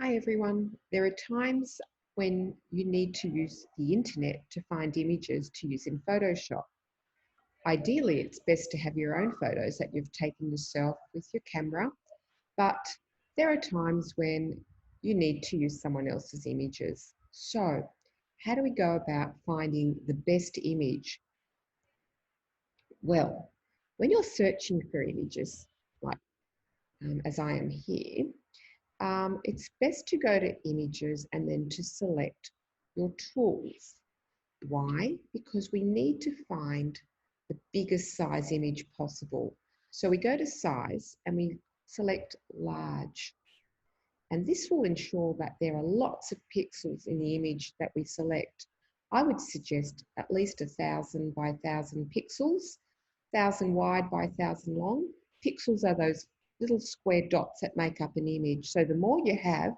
Hi everyone. There are times when you need to use the internet to find images to use in Photoshop. Ideally, it's best to have your own photos that you've taken yourself with your camera, but there are times when you need to use someone else's images. So, how do we go about finding the best image? Well, when you're searching for images, like as I am here, it's best to go to images and then to select your tools. Why? Because we need to find the biggest size image possible. So we go to size and we select large. And this will ensure that there are lots of pixels in the image that we select. I would suggest at least 1,000 by 1,000 pixels, 1,000 wide by 1,000 long. Pixels are those little square dots that make up an image. So the more you have,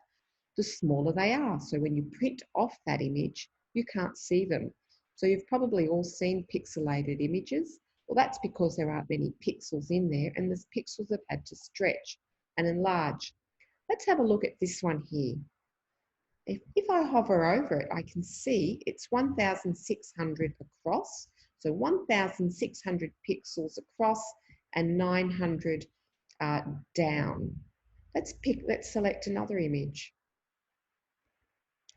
the smaller they are. So when you print off that image, you can't see them. So you've probably all seen pixelated images. Well, that's because there aren't many pixels in there and the pixels have had to stretch and enlarge. Let's have a look at this one here. If I hover over it, I can see it's 1,600 across. So 1,600 pixels across and 900 down. Let's select another image.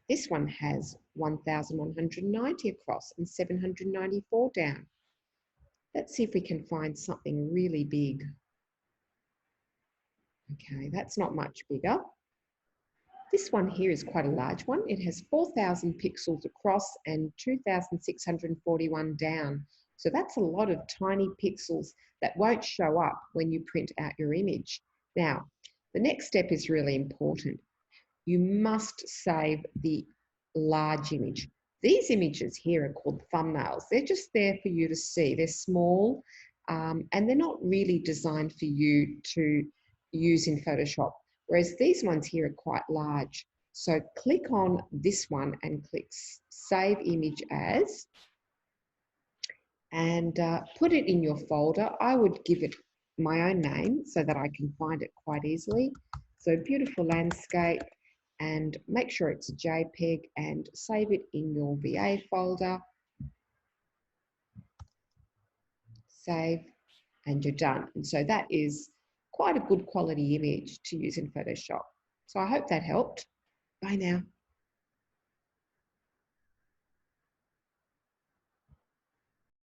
This one has 1,190 across and 794 down. Let's see if we can find something really big. Okay, that's not much bigger. This one here is quite a large one. It has 4,000 pixels across and 2,641 down. So that's a lot of tiny pixels that won't show up when you print out your image. Now, the next step is really important. You must save the large image. These images here are called thumbnails. They're just there for you to see. They're small and they're not really designed for you to use in Photoshop, whereas these ones here are quite large. So click on this one and click Save Image As and put it in your folder. I would give it my own name so that I can find it quite easily. So beautiful landscape, and make sure it's a JPEG and save it in your VA folder. Save, and you're done. And so that is quite a good quality image to use in Photoshop. So I hope that helped. Bye now.